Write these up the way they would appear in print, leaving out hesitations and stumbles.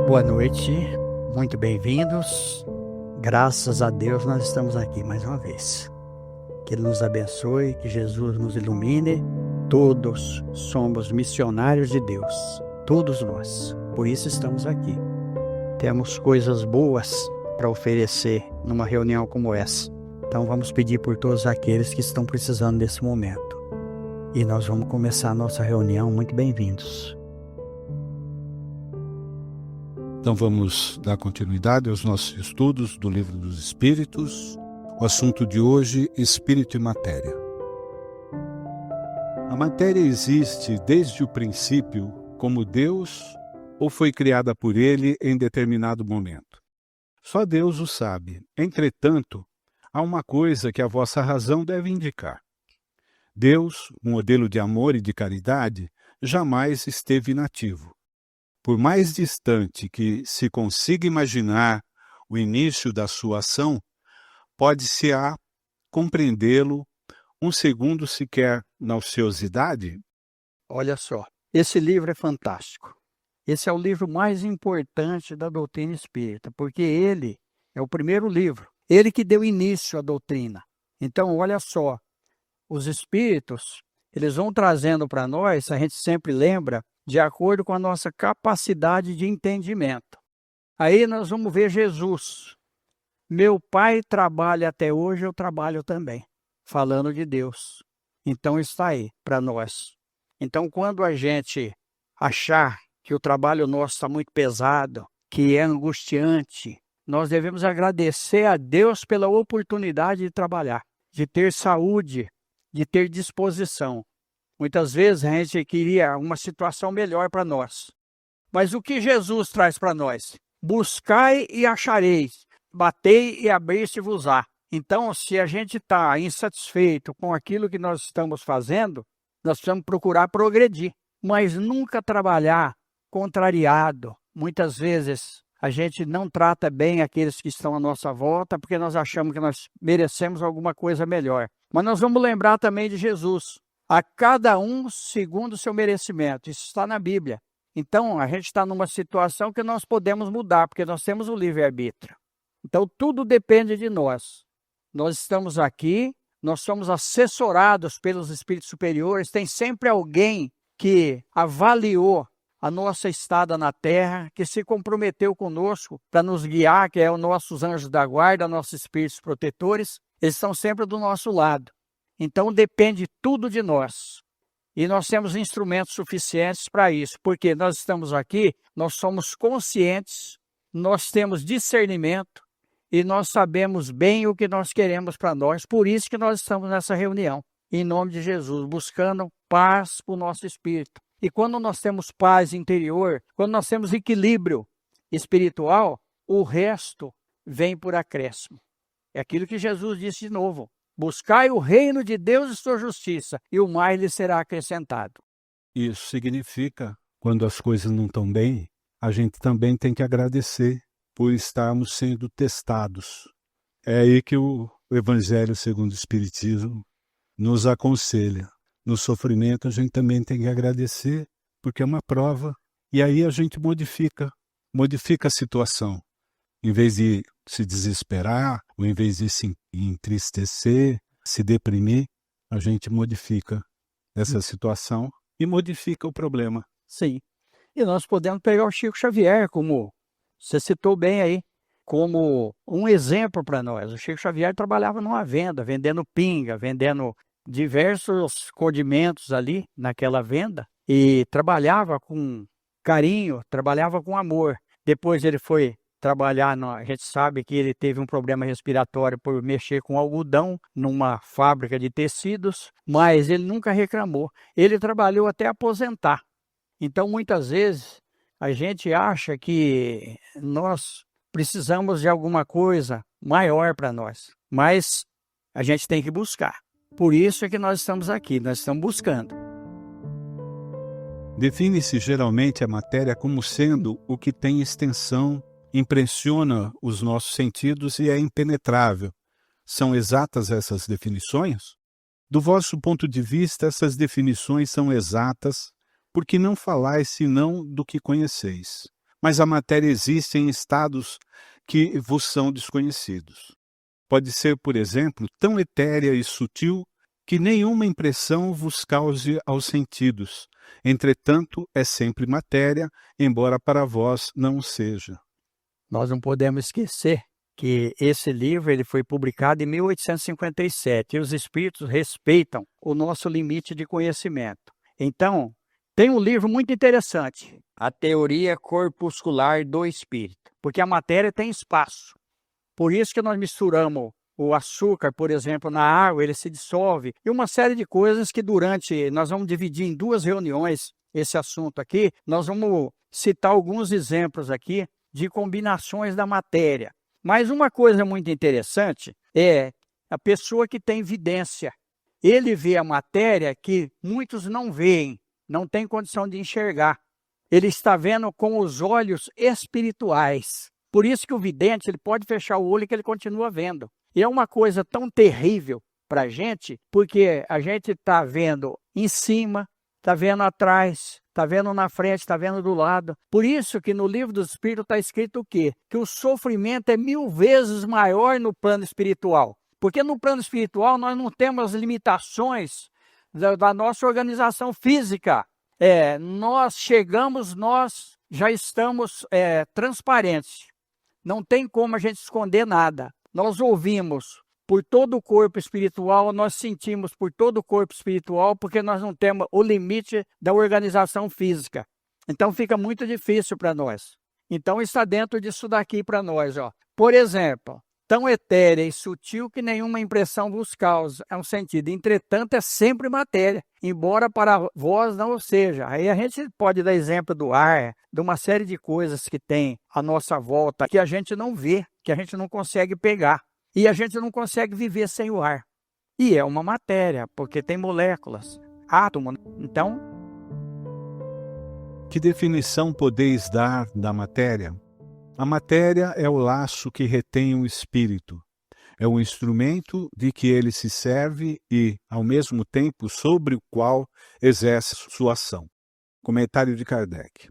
Boa noite, muito bem-vindos. Graças a Deus nós estamos aqui mais uma vez. Que Ele nos abençoe, que Jesus nos ilumine. Todos somos missionários de Deus, todos nós. Por isso estamos aqui. Temos coisas boas para oferecer numa reunião como essa. Então vamos pedir por todos aqueles que estão precisando nesse momento. E nós vamos começar a nossa reunião. Muito bem-vindos. Então vamos dar continuidade aos nossos estudos do Livro dos Espíritos. O assunto de hoje, Espírito e Matéria. A matéria existe desde o princípio como Deus ou foi criada por Ele em determinado momento? Só Deus o sabe. Entretanto, há uma coisa que a vossa razão deve indicar. Deus, um modelo de amor e de caridade, jamais esteve inativo. Por mais distante que se consiga imaginar o início da sua ação, pode-se compreendê-lo um segundo sequer na ociosidade? Olha só, esse livro é fantástico. Esse é o livro mais importante da doutrina espírita, porque ele é o primeiro livro. Ele que deu início à doutrina. Então, olha só, os espíritos, eles vão trazendo para nós, a gente sempre lembra, de acordo com a nossa capacidade de entendimento. Aí nós vamos ver Jesus. Meu Pai trabalha até hoje, eu trabalho também. Falando de Deus. Então está aí para nós. Então quando a gente achar que o trabalho nosso está muito pesado, que é angustiante, nós devemos agradecer a Deus pela oportunidade de trabalhar, de ter saúde, de ter disposição. Muitas vezes a gente queria uma situação melhor para nós. Mas o que Jesus traz para nós? Buscai e achareis, batei e abrir-se-vos-á. Então, se a gente está insatisfeito com aquilo que nós estamos fazendo, nós precisamos procurar progredir, mas nunca trabalhar contrariado. Muitas vezes a gente não trata bem aqueles que estão à nossa volta, porque nós achamos que nós merecemos alguma coisa melhor. Mas nós vamos lembrar também de Jesus. A cada um segundo o seu merecimento. Isso está na Bíblia. Então, a gente está numa situação que nós podemos mudar, porque nós temos o livre-arbítrio. Então, tudo depende de nós. Nós estamos aqui, nós somos assessorados pelos espíritos superiores, tem sempre alguém que avaliou a nossa estada na Terra, que se comprometeu conosco para nos guiar, que é os nossos anjos da guarda, nossos espíritos protetores. Eles estão sempre do nosso lado. Então depende tudo de nós. E nós temos instrumentos suficientes para isso, porque nós estamos aqui, nós somos conscientes, nós temos discernimento e nós sabemos bem o que nós queremos para nós. Por isso que nós estamos nessa reunião, em nome de Jesus, buscando paz para o nosso espírito. E quando nós temos paz interior, quando nós temos equilíbrio espiritual, o resto vem por acréscimo. É aquilo que Jesus disse de novo. Buscai o reino de Deus e sua justiça, e o mais lhe será acrescentado. Isso significa, quando as coisas não estão bem, a gente também tem que agradecer por estarmos sendo testados. É aí que o Evangelho segundo o Espiritismo nos aconselha. No sofrimento a gente também tem que agradecer, porque é uma prova, e aí a gente modifica a situação. Em vez de se desesperar, ou em vez de se entristecer, se deprimir, a gente modifica essa situação e modifica o problema. Sim. E nós podemos pegar o Chico Xavier, como você citou bem aí, como um exemplo para nós. O Chico Xavier trabalhava numa venda, vendendo pinga, vendendo diversos condimentos ali naquela venda, e trabalhava com carinho, trabalhava com amor. Depois ele foi trabalhar, a gente sabe que ele teve um problema respiratório por mexer com algodão numa fábrica de tecidos, mas ele nunca reclamou. Ele trabalhou até aposentar. Então, muitas vezes, a gente acha que nós precisamos de alguma coisa maior para nós, mas a gente tem que buscar. Por isso é que nós estamos aqui, nós estamos buscando. Define-se geralmente a matéria como sendo o que tem extensão, impressiona os nossos sentidos e é impenetrável. São exatas essas definições? Do vosso ponto de vista, essas definições são exatas, porque não falais senão do que conheceis. mas a matéria existe em estados que vos são desconhecidos. Pode ser, por exemplo, tão etérea e sutil que nenhuma impressão vos cause aos sentidos. Entretanto, é sempre matéria, embora para vós não seja. Nós não podemos esquecer que esse livro ele foi publicado em 1857 e os espíritos respeitam o nosso limite de conhecimento. Então, tem um livro muito interessante, A Teoria Corpuscular do Espírito, porque a matéria tem espaço. Por isso que nós misturamos o açúcar, por exemplo, na água, ele se dissolve, e uma série de coisas que nós vamos dividir em 2 reuniões esse assunto aqui, nós vamos citar alguns exemplos aqui de combinações da matéria. Mas uma coisa muito interessante é a pessoa que tem vidência. Ele vê a matéria que muitos não veem, não tem condição de enxergar. Ele está vendo com os olhos espirituais. Por isso que o vidente ele pode fechar o olho que ele continua vendo. E é uma coisa tão terrível para a gente, porque a gente está vendo em cima, está vendo atrás, está vendo na frente, está vendo do lado. Por isso que no livro do Espírito está escrito o quê? Que o sofrimento é 1000 vezes maior no plano espiritual. Porque no plano espiritual nós não temos as limitações da nossa organização física. Nós já estamos transparentes. Não tem como a gente esconder nada. Nós ouvimos por todo o corpo espiritual, nós sentimos por todo o corpo espiritual, porque nós não temos o limite da organização física. Então fica muito difícil para nós. Então está dentro disso daqui para nós. Por exemplo, tão etérea e sutil que nenhuma impressão vos causa. É um sentido. Entretanto, é sempre matéria, embora para vós não o seja. Aí a gente pode dar exemplo do ar, de uma série de coisas que tem à nossa volta, que a gente não vê, que a gente não consegue pegar. E a gente não consegue viver sem o ar. E é uma matéria, porque tem moléculas, átomos. Então, que definição podeis dar da matéria? A matéria é o laço que retém o espírito. É o instrumento de que ele se serve e, ao mesmo tempo, sobre o qual exerce sua ação. Comentário de Kardec.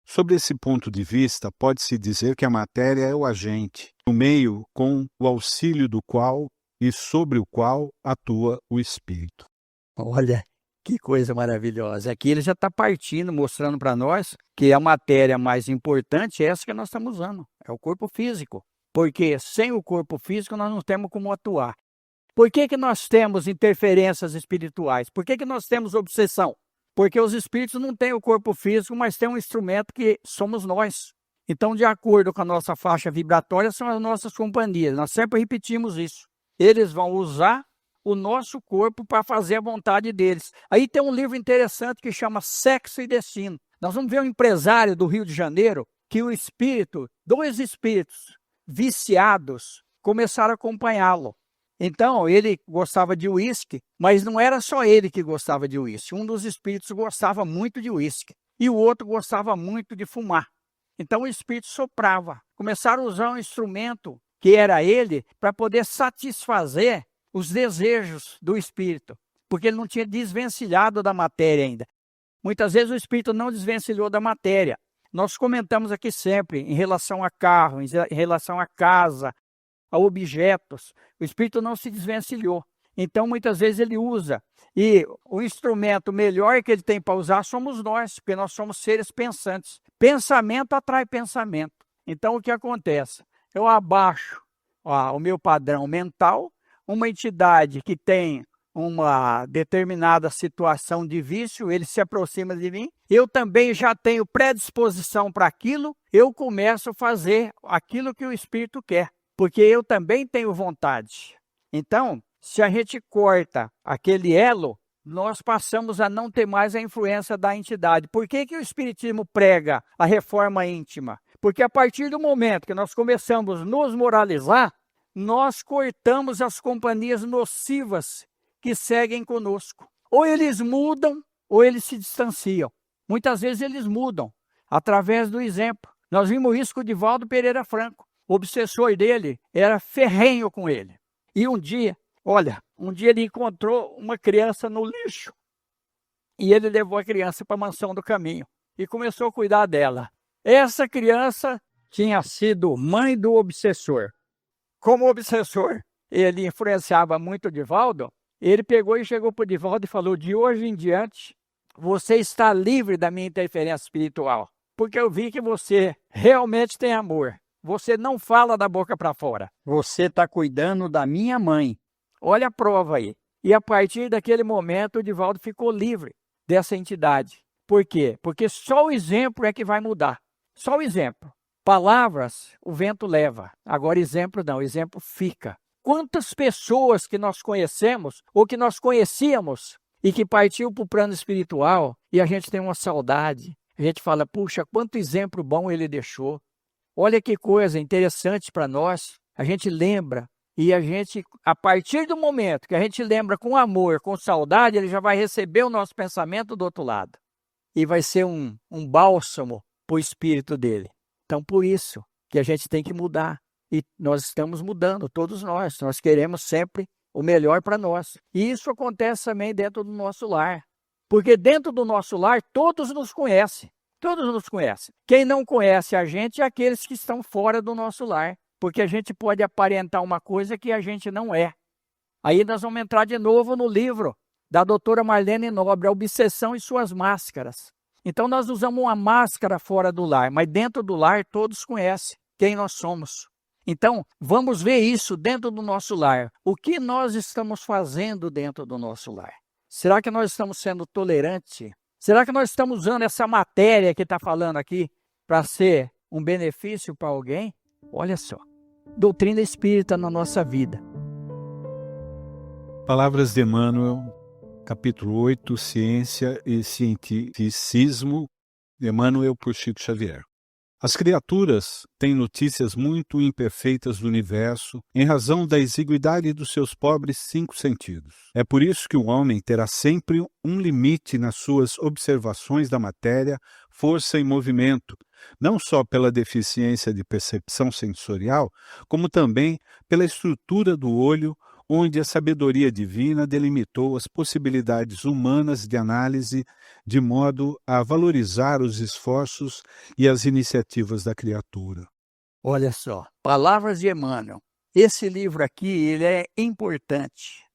Sobre esse ponto de vista, pode-se dizer que a matéria é o agente, o meio com o auxílio do qual e sobre o qual atua o espírito. Olha, que coisa maravilhosa. Aqui ele já está partindo, mostrando para nós que a matéria mais importante é essa que nós estamos usando, é o corpo físico. Porque sem o corpo físico nós não temos como atuar. Por que nós temos interferências espirituais? Por que nós temos obsessão? Porque os espíritos não têm o corpo físico, mas têm um instrumento que somos nós. Então, de acordo com a nossa faixa vibratória, são as nossas companhias. Nós sempre repetimos isso. Eles vão usar o nosso corpo para fazer a vontade deles. Aí tem um livro interessante que chama Sexo e Destino. Nós vamos ver um empresário do Rio de Janeiro que dois espíritos viciados começaram a acompanhá-lo. Então, ele gostava de uísque, mas não era só ele que gostava de uísque. Um dos espíritos gostava muito de uísque e o outro gostava muito de fumar. Então, o espírito soprava. Começaram a usar um instrumento que era ele para poder satisfazer os desejos do espírito, porque ele não tinha desvencilhado da matéria ainda. Muitas vezes o espírito não desvencilhou da matéria. Nós comentamos aqui sempre em relação a carro, em relação a casa, a objetos. O espírito não se desvencilhou. Então, muitas vezes ele usa. E o instrumento melhor que ele tem para usar somos nós, porque nós somos seres pensantes. Pensamento atrai pensamento. Então, o que acontece? Eu abaixo o meu padrão mental, uma entidade que tem uma determinada situação de vício, ele se aproxima de mim, eu também já tenho predisposição para aquilo, eu começo a fazer aquilo que o espírito quer, porque eu também tenho vontade. Então, se a gente corta aquele elo, nós passamos a não ter mais a influência da entidade. Por que o espiritismo prega a reforma íntima? Porque a partir do momento que nós começamos a nos moralizar, nós cortamos as companhias nocivas que seguem conosco. Ou eles mudam, ou eles se distanciam. Muitas vezes eles mudam, através do exemplo. Nós vimos isso com o Divaldo Pereira Franco. O obsessor dele era ferrenho com ele. E um dia ele encontrou uma criança no lixo. E ele levou a criança para a mansão do caminho. E começou a cuidar dela. Essa criança tinha sido mãe do obsessor. Como o obsessor, ele influenciava muito o Divaldo, ele pegou e chegou para o Divaldo e falou: de hoje em diante, você está livre da minha interferência espiritual, porque eu vi que você realmente tem amor. Você não fala da boca para fora. Você está cuidando da minha mãe. Olha a prova aí. E a partir daquele momento, o Divaldo ficou livre dessa entidade. Por quê? Porque só o exemplo é que vai mudar. Só o exemplo. Palavras, o vento leva. Agora, exemplo não, exemplo fica. Quantas pessoas que nós conhecemos, ou que nós conhecíamos, e que partiu para o plano espiritual, e a gente tem uma saudade. A gente fala, puxa, quanto exemplo bom ele deixou. Olha que coisa interessante para nós. A gente lembra, e a gente, a partir do momento que a gente lembra com amor, com saudade, ele já vai receber o nosso pensamento do outro lado. E vai ser um bálsamo para o espírito dele. Então, por isso que a gente tem que mudar. E nós estamos mudando, todos nós. Nós queremos sempre o melhor para nós. E isso acontece também dentro do nosso lar. Porque dentro do nosso lar, todos nos conhecem. Todos nos conhecem. Quem não conhece a gente é aqueles que estão fora do nosso lar. Porque a gente pode aparentar uma coisa que a gente não é. Aí nós vamos entrar de novo no livro da doutora Marlene Nobre, A Obsessão e Suas Máscaras. Então nós usamos uma máscara fora do lar, mas dentro do lar todos conhecem quem nós somos. Então vamos ver isso dentro do nosso lar. O que nós estamos fazendo dentro do nosso lar? Será que nós estamos sendo tolerantes? Será que nós estamos usando essa matéria que está falando aqui para ser um benefício para alguém? Olha só, doutrina espírita na nossa vida. Palavras de Emmanuel, capítulo 8, Ciência e Cientificismo, de Emmanuel por Chico Xavier. As criaturas têm notícias muito imperfeitas do universo em razão da exiguidade dos seus pobres 5 sentidos. É por isso que o homem terá sempre um limite nas suas observações da matéria, força e movimento, não só pela deficiência de percepção sensorial, como também pela estrutura do olho, onde a sabedoria divina delimitou as possibilidades humanas de análise, de modo a valorizar os esforços e as iniciativas da criatura. Olha só, Palavras de Emmanuel. Esse livro aqui, ele é importante,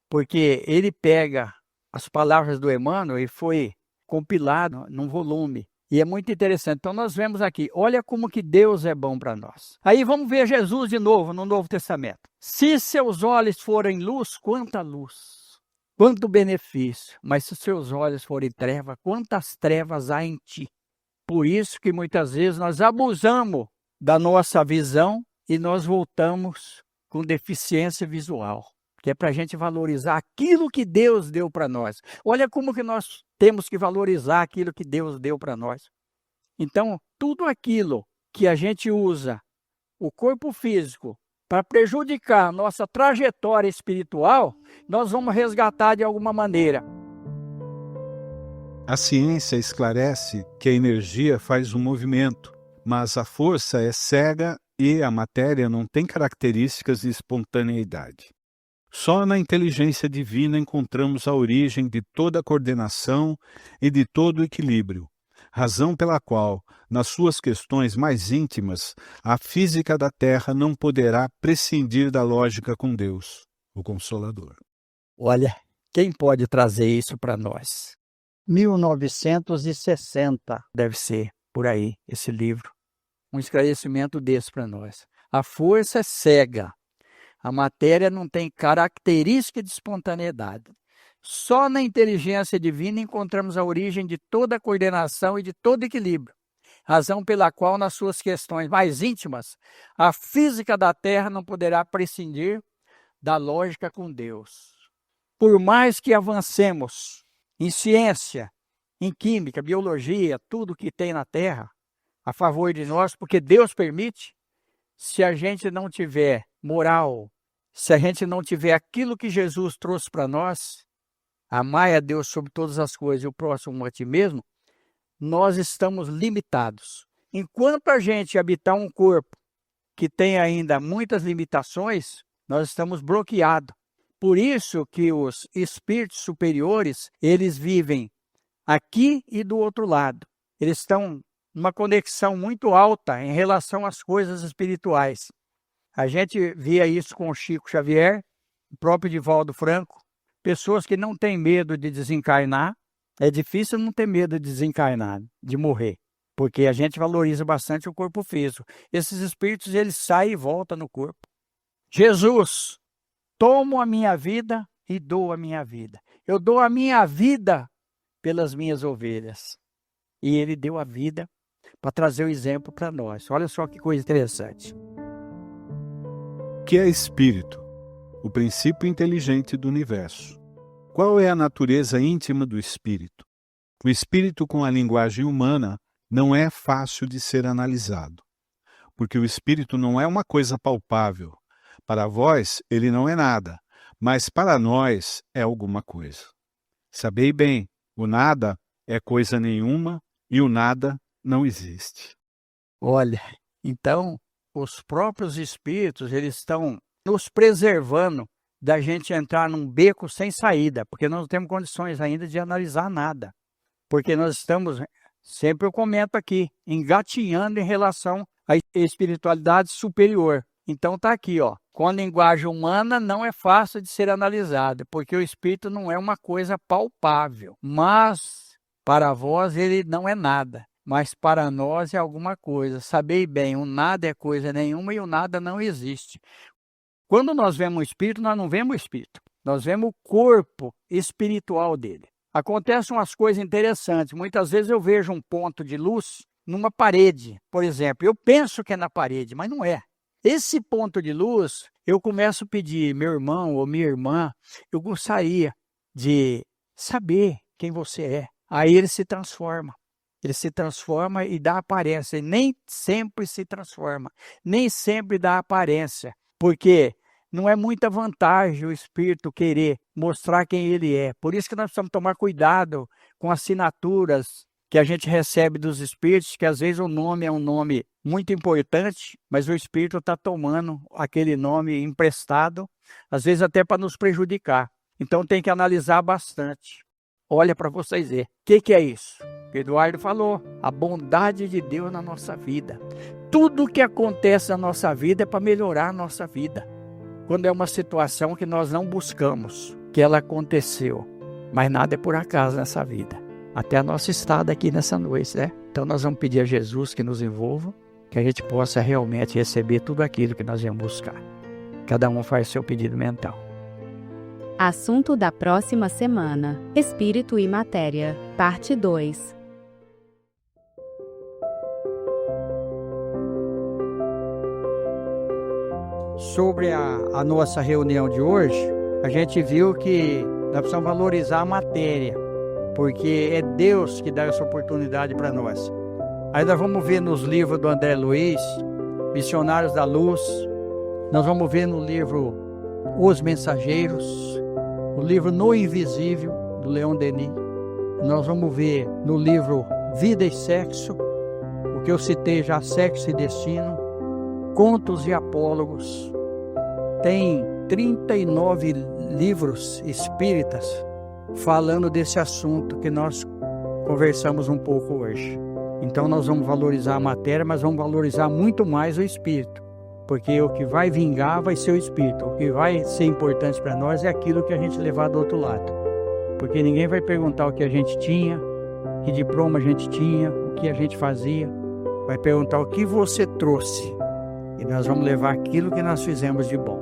porque ele pega as palavras do Emmanuel e foi compilado num volume. E é muito interessante. Então nós vemos aqui, olha como que Deus é bom para nós. Aí vamos ver Jesus de novo no Novo Testamento. Se seus olhos forem luz, quanta luz, quanto benefício. Mas se seus olhos forem treva, quantas trevas há em ti. Por isso que muitas vezes nós abusamos da nossa visão e nós voltamos com deficiência visual. Que é para a gente valorizar aquilo que Deus deu para nós. Olha como que nós temos que valorizar aquilo que Deus deu para nós. Então, tudo aquilo que a gente usa, o corpo físico, para prejudicar a nossa trajetória espiritual, nós vamos resgatar de alguma maneira. A ciência esclarece que a energia faz um movimento, mas a força é cega e a matéria não tem características de espontaneidade. Só na inteligência divina encontramos a origem de toda a coordenação e de todo o equilíbrio, razão pela qual, nas suas questões mais íntimas, a física da Terra não poderá prescindir da lógica com Deus, o Consolador. Olha, quem pode trazer isso para nós? 1960 deve ser, por aí, esse livro. Um esclarecimento desse para nós. A força é cega. A matéria não tem característica de espontaneidade. Só na inteligência divina encontramos a origem de toda a coordenação e de todo equilíbrio, razão pela qual, nas suas questões mais íntimas, a física da Terra não poderá prescindir da lógica com Deus. Por mais que avancemos em ciência, em química, biologia, tudo que tem na Terra, a favor de nós, porque Deus permite, se a gente não tiver moral, se a gente não tiver aquilo que Jesus trouxe para nós, amai a Deus sobre todas as coisas e o próximo a ti mesmo, nós estamos limitados. Enquanto a gente habitar um corpo que tem ainda muitas limitações, nós estamos bloqueados. Por isso que os espíritos superiores, eles vivem aqui e do outro lado. Eles estão uma conexão muito alta em relação às coisas espirituais. A gente via isso com o Chico Xavier, o próprio Divaldo Franco, pessoas que não têm medo de desencarnar. É difícil não ter medo de desencarnar, de morrer, porque a gente valoriza bastante o corpo físico. Esses espíritos, eles saem e voltam no corpo. Jesus, tomo a minha vida e dou a minha vida. Eu dou a minha vida pelas minhas ovelhas. E ele deu a vida para trazer o exemplo para nós. Olha só que coisa interessante. O que é espírito? O princípio inteligente do universo. Qual é a natureza íntima do espírito? O espírito com a linguagem humana não é fácil de ser analisado, porque o espírito não é uma coisa palpável. Para vós, ele não é nada, mas para nós é alguma coisa. Sabei bem, o nada é coisa nenhuma e o nada não existe. Olha, então, os próprios espíritos, eles estão nos preservando da gente entrar num beco sem saída, porque nós não temos condições ainda de analisar nada. Porque nós estamos, sempre eu comento aqui, engatinhando em relação à espiritualidade superior. Então está aqui, ó, com a linguagem humana não é fácil de ser analisada, porque o espírito não é uma coisa palpável, mas para vós ele não é nada, mas para nós é alguma coisa. Sabei bem, o nada é coisa nenhuma e o nada não existe. Quando nós vemos o espírito, nós não vemos o espírito, nós vemos o corpo espiritual dele. Acontecem umas coisas interessantes. Muitas vezes eu vejo um ponto de luz numa parede, por exemplo. Eu penso que é na parede, mas não é. Esse ponto de luz, eu começo a pedir, meu irmão ou minha irmã, eu gostaria de saber quem você é. Aí ele se transforma. Ele se transforma e dá aparência. E nem sempre se transforma, nem sempre dá aparência. Porque não é muita vantagem o espírito querer mostrar quem ele é. Por isso que nós precisamos tomar cuidado com assinaturas que a gente recebe dos espíritos, que às vezes o nome é um nome muito importante, mas o espírito está tomando aquele nome emprestado, às vezes até para nos prejudicar. Então tem que analisar bastante. Olha para vocês verem. O que é isso? O Eduardo falou, a bondade de Deus na nossa vida. Tudo que acontece na nossa vida é para melhorar a nossa vida. Quando é uma situação que nós não buscamos, que ela aconteceu, mas nada é por acaso nessa vida. Até a nossa estada aqui nessa noite, né? Então nós vamos pedir a Jesus que nos envolva, que a gente possa realmente receber tudo aquilo que nós viemos buscar. Cada um faz seu pedido mental. Assunto da próxima semana: Espírito e Matéria, parte 2. Sobre a nossa reunião de hoje, a gente viu que nós precisamos valorizar a matéria, porque é Deus que dá essa oportunidade para nós. Aí nós vamos ver nos livros do André Luiz, Missionários da Luz, nós vamos ver no livro Os Mensageiros, o livro No Invisível, do Leon Denis, nós vamos ver no livro Vida e Sexo, o que eu citei já, Sexo e Destino, Contos e Apólogos. Tem 39 livros espíritas falando desse assunto que nós conversamos um pouco hoje. Então nós vamos valorizar a matéria, mas vamos valorizar muito mais o espírito, porque o que vai vingar vai ser o espírito. O que vai ser importante para nós é aquilo que a gente levar do outro lado, porque ninguém vai perguntar o que a gente tinha, que diploma a gente tinha, o que a gente fazia. Vai perguntar o que você trouxe, e nós vamos levar aquilo que nós fizemos de bom,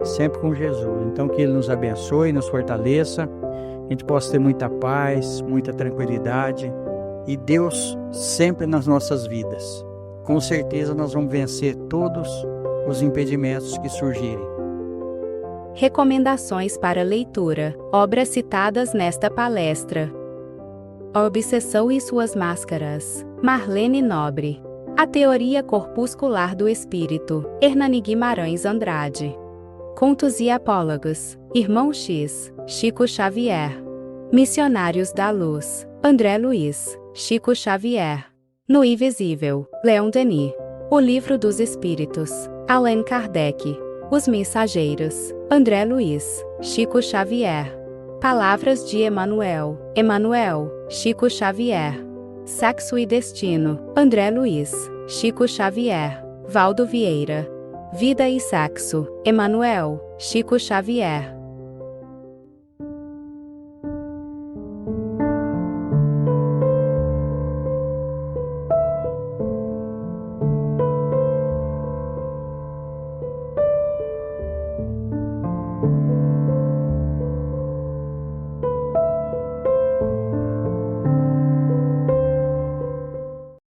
sempre com Jesus. Então que Ele nos abençoe, nos fortaleça, a gente possa ter muita paz, muita tranquilidade, e Deus sempre nas nossas vidas. Com certeza nós vamos vencer todos os impedimentos que surgirem. Recomendações para leitura. Obras citadas nesta palestra: A Obsessão e Suas Máscaras, Marlene Nobre. A Teoria Corpuscular do Espírito, Hernani Guimarães Andrade. Contos e Apólogos, Irmão X, Chico Xavier. Missionários da Luz, André Luiz, Chico Xavier. No Invisível, Leon Denis. O Livro dos Espíritos, Allan Kardec. Os Mensageiros, André Luiz, Chico Xavier. Palavras de Emmanuel, Chico Xavier. Sexo e Destino, André Luiz, Chico Xavier, Valdo Vieira. Vida e Sexo, Emanuel, Chico Xavier.